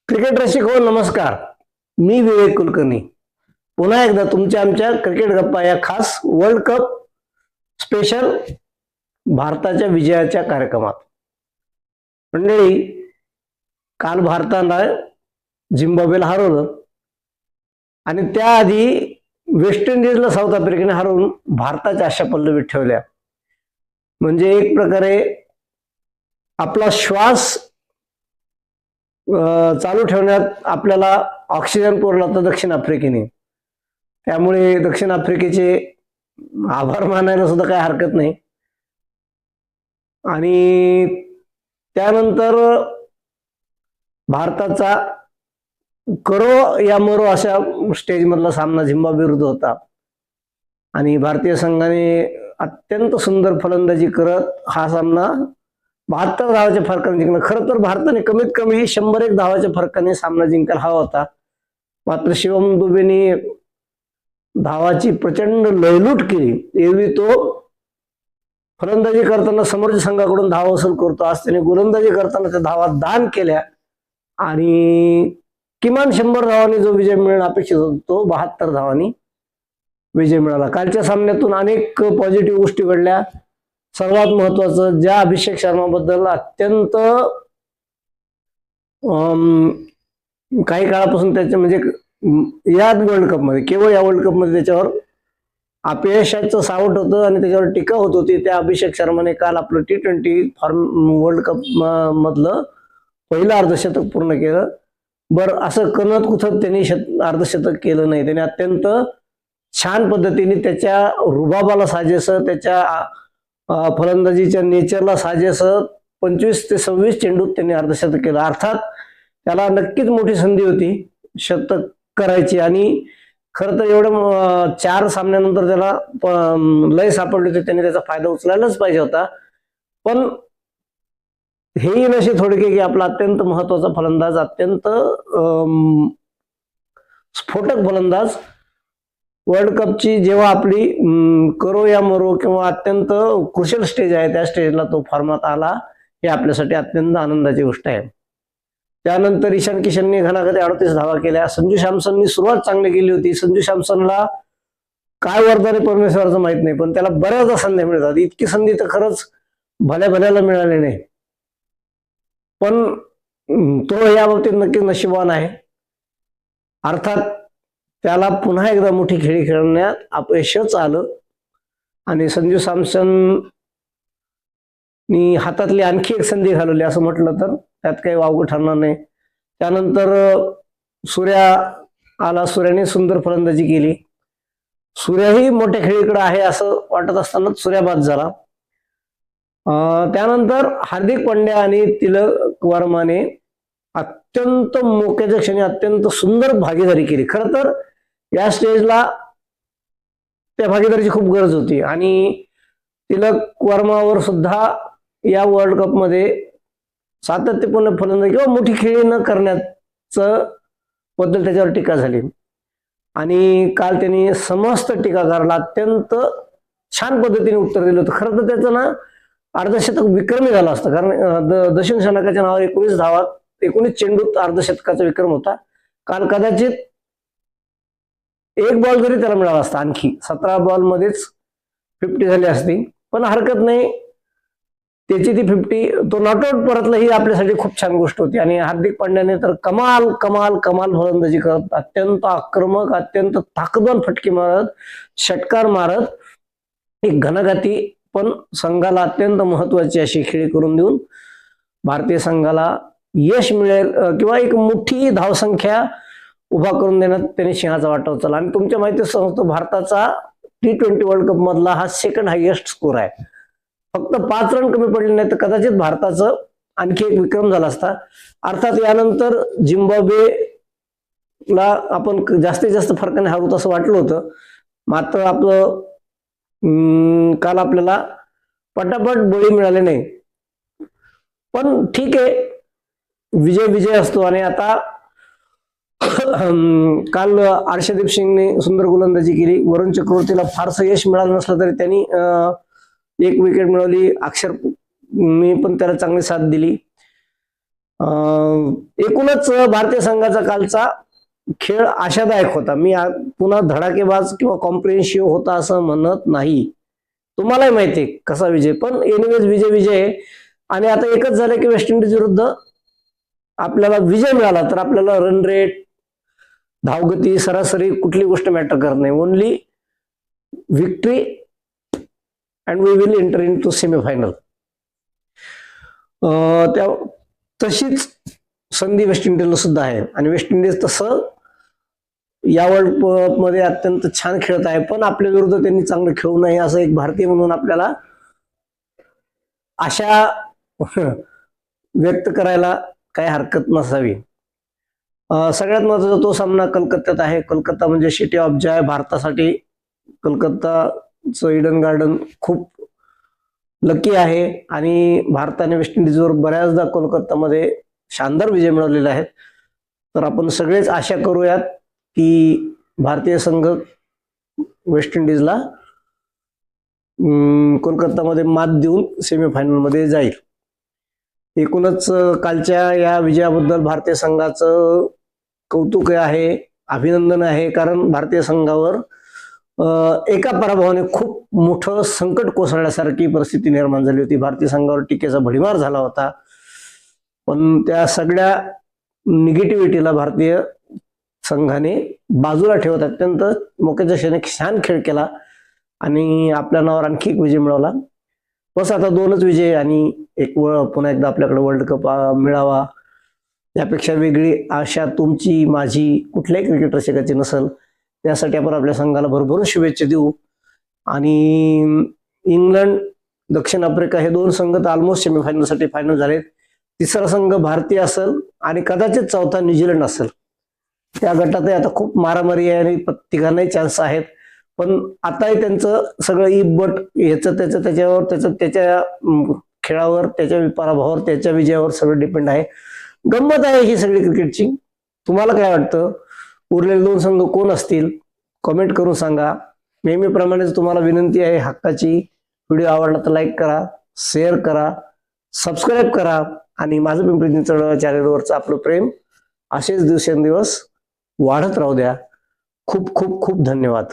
Cricket रसिक हो, नमस्कार. मी विवेक कुलकर्णी पुन्हा एकदा तुमच्या आमच्या क्रिकेट गप्पा या खास वर्ल्ड कप स्पेशल भारताच्या विजयाच्या कार्यक्रमात. मंडळी, काल भारतानं झिम्बाब्वेला हरवलं आणि त्याआधी वेस्ट इंडिजला साऊथ आफ्रिकेने हरवून भारताच्या आशा पल्लवीत ठेवल्या. म्हणजे एक प्रकारे आपला श्वास चालू ठेवण्यात आपल्याला ऑक्सिजन पुरवला होता दक्षिण आफ्रिकेने. त्यामुळे दक्षिण आफ्रिकेचे आभार मानायला सुद्धा काही हरकत नाही. आणि त्यानंतर भारताचा करो या मरो अशा स्टेजमधला सामना झिम्बाब्वे विरुद्ध होता आणि भारतीय संघाने अत्यंत सुंदर फलंदाजी करत हा सामना 72 धावाच्या फरकाने जिंकला. खरं तर भारताने कमीत कमी 101 धावाच्या फरकाने सामना जिंकायला हवा होता. मात्र शिवम दुबेने धावाची प्रचंड लयलूट केली. एरवी तो फलंदाजी करताना समोरच्या संघाकडून धावा वसूल करतो, आज त्याने गोलंदाजी करताना त्या धावा दान केल्या आणि किमान 100 धावांनी जो विजय मिळणं अपेक्षित होता तो 72 धावांनी विजय मिळाला. कालच्या सामन्यातून अनेक पॉझिटिव्ह गोष्टी घडल्या. सर्वात महत्वाचं, ज्या अभिषेक शर्माबद्दल अत्यंत काही काळापासून त्याचे म्हणजे या वर्ल्ड कपमध्ये, केवळ या वर्ल्ड कपमध्ये त्याच्यावर अपयशाचं सावट होतं आणि त्याच्यावर टीका होत होती, त्या अभिषेक शर्माने काल आपलं T20 वर्ल्ड कप मधलं पहिलं अर्धशतक पूर्ण केलं. बरं, असं कणत कुठं त्यांनी अर्धशतक केलं नाही. त्याने अत्यंत छान पद्धतीने त्याच्या रुबाबाला साजेसं, त्याच्या फलंदाजीच्या नेचरला साजेसं 25 ते 26 चेंडूत त्यांनी अर्धशतक केलं. अर्थात त्याला नक्कीच मोठी संधी होती शतक करायची आणि खरं तर एवढं 4 सामन्यानंतर त्याला लय सापडली होती, त्याने त्याचा फायदा उचलायलाच पाहिजे होता. पण हेही नशीब थोडके की आपला अत्यंत महत्वाचा फलंदाज, अत्यंत स्फोटक फलंदाज वर्ल्ड कपची जेव्हा आपली करो या मरो किंवा अत्यंत क्रुशियल स्टेज आहे त्या स्टेजला तो फॉर्मात आला, हे आपल्यासाठी अत्यंत आनंदाची गोष्ट आहे. त्यानंतर ईशान किशनने घणाघाती 38 धावा केल्या. संजू सॅमसननी सुरुवात चांगली केली होती. संजू सॅमसनला काय वरदाने परमेश्वराचं माहित नाही, पण त्याला बऱ्याचदा संधी मिळतात. इतकी संधी तर खरंच भल्या भल्याला मिळाली नाही, पण तो या बाबतीत नक्कीच नशिबवान आहे. अर्थात त्याला पुन्हा एकदा मोठी खेळी खेळण्यात अपयशच आलं आणि संजू सॅमसननी हातातली आणखी एक संधी घालवली असं म्हटलं तर त्यात काही वावगं ठरणार नाही. त्यानंतर सूर्या आला. सूर्याने सुंदर फलंदाजी केली. सूर्याही मोठ्या खेळीकडे आहे असं वाटत असतानाच सूर्या बाद झाला. त्यानंतर हार्दिक पांड्या आणि तिलक वर्माने अत्यंत मोक्याच्या क्षणी अत्यंत सुंदर भागीदारी केली. खरं तर या स्टेजला त्या भागीदारीची खूप गरज होती आणि तिलक वर्मावर सुद्धा या वर्ल्ड कपमध्ये सातत्यपूर्ण फलंदाजी किंवा मोठी खेळी न करण्याचं बद्दल त्याच्यावर टीका झाली आणि काल त्यांनी समस्त टीकाकाराला अत्यंत छान पद्धतीने उत्तर दिलं होतं. खरं तर त्याचं ना अर्धशतक विक्रमी झालं असतं, कारण दशिम शनाकाच्या नावावर 19 धावात 19 चेंडूत अर्धशतकाचा विक्रम होता. काल कदाचित एक बॉल जरी त्याला मिळाला असता, आणखी 17 बॉलमध्येच 50 झाली असती, पण हरकत नाही. त्याची ती 50 तो नॉट आउट परतला, ही आपल्यासाठी खूप छान गोष्ट होती. आणि हार्दिक पांड्याने तर कमाल कमाल कमाल फलंदाजी करत, अत्यंत आक्रमक, अत्यंत ताकदवान फटके मारत, षटकार मारत एक घनघाती पण संघाला अत्यंत महत्वाची अशी खेळी करून देऊन भारतीय संघाला यश मिळेल किंवा एक मोठी धावसंख्या उभा करून देण्यात त्याने सिंहाचा वाटा उचलला. आणि तुमच्या माहिती सांगतो, भारताचा T20 वर्ल्ड कप मधला हा सेकंड हायएस्ट स्कोर आहे. फक्त 5 रन कमी पडले नाही तर कदाचित भारताचं आणखी एक विक्रम झाला असता. अर्थात यानंतर झिम्बाब्वेला आपण जास्तीत जास्त फरकाने हरवत असं वाटलं होतं, मात्र आपलं काल आपल्याला पटापट बळी मिळाले नाही. पण ठीक आहे, विजय विजय असतो. आणि आता काल अर्शदीप सिंगने सुंदर गोलंदाजी केली. वरुण चक्रवर्तीला फारसं यश मिळालं नसलं तरी त्यांनी एक विकेट मिळवली. अक्षरने पण त्याला चांगली साथ दिली. एकूणच भारतीय संघाचा कालचा खेळ आशादायक होता. मी पुन्हा धडाकेबाज किंवा कॉम्प्रिहेन्सिव्ह होता असं म्हणत नाही. तुम्हालाही माहिती आहे कसा विजय, पण एनिवेज विजय विजय आहे. आणि आता एकच झालं की वेस्ट इंडिज विरुद्ध आपल्याला विजय मिळाला तर आपल्याला रन रेट, धावगती, सरासरी कुठली गोष्ट मॅटर करत नाही. Only victory and we will enter into semifinal. त्या तशीच संधी वेस्ट इंडिजला सुद्धा आहे आणि वेस्ट इंडिज तसं या वर्ल्ड कप मध्ये अत्यंत छान खेळत आहे, पण आपल्या विरुद्ध त्यांनी चांगलं खेळू नये असं एक भारतीय म्हणून आपल्याला आशा व्यक्त करायला काही हरकत नसावी. सगळ्यात महत्त्वाचा तो सामना कलकत्त्यात आहे. कलकत्ता म्हणजे सिटी ऑफ जॉय भारतासाठी. कलकत्ताचं ईडन गार्डन खूप लकी आहे आणि भारताने वेस्ट इंडिजवर बऱ्याचदा कोलकातामध्ये शानदार विजय मिळवलेले आहेत. तर आपण सगळेच आशा करूयात की भारतीय संघ वेस्ट इंडिजला कोलकातामध्ये मात देऊन सेमीफायनलमध्ये जाईल. एकूणच कालच्या या विजयाबद्दल भारतीय संघाचं कौतुक आहे, अभिनंदन आहे, कारण भारतीय संघावर एका पराभवाने खूप मोठं संकट कोसळल्यासारखी परिस्थिती निर्माण झाली होती. भारतीय संघावर टीकेचा भडीमार झाला होता, पण त्या सगळ्या निगेटिव्हिटीला भारतीय संघाने बाजूला ठेवत अत्यंत मोक्याच्या क्षणी छान खेळ केला आणि आपल्या नावावर आणखी एक विजय मिळवला. बस आता 2च विजय आणि पुन्हा एकदा आपल्याकडे वर्ल्ड कप मिळावा यापेक्षा वेगळी आशा तुमची, माझी, कुठल्याही क्रिकेट रसिकाची नसेल. त्यासाठी आपण आपल्या संघाला भरभरून शुभेच्छा देऊ. आणि इंग्लंड, दक्षिण आफ्रिका हे 2 संघ तर ऑलमोस्ट सेमीफायनलसाठी फायनल झालेत. तिसरा संघ भारतीय असेल आणि कदाचित चौथा न्यूझीलंड असेल. त्या गटातही आता खूप मारामारी आहे आणि तिघांनाही चान्स आहेत, पण आताही त्यांचं सगळं इबट ह्याचं त्याच्यावर त्याच्या खेळावर, त्याच्या पराभवावर, त्याच्या विजयावर सगळं डिपेंड आहे. गंमत आहे ही सगळी क्रिकेटची. तुम्हाला काय वाटतं? उरलेले 2 संघ कोण असतील? कमेंट करून सांगा. नेहमीप्रमाणेच तुम्हाला विनंती आहे हक्काची, व्हिडिओ आवडला तर लाईक करा, शेअर करा, सबस्क्राईब करा आणि माझं पिंपरी चिंचवड चॅनलवरचं आपलं प्रेम असेच दिवसेंदिवस वाढत राहू द्या. खूप खूप खूप धन्यवाद.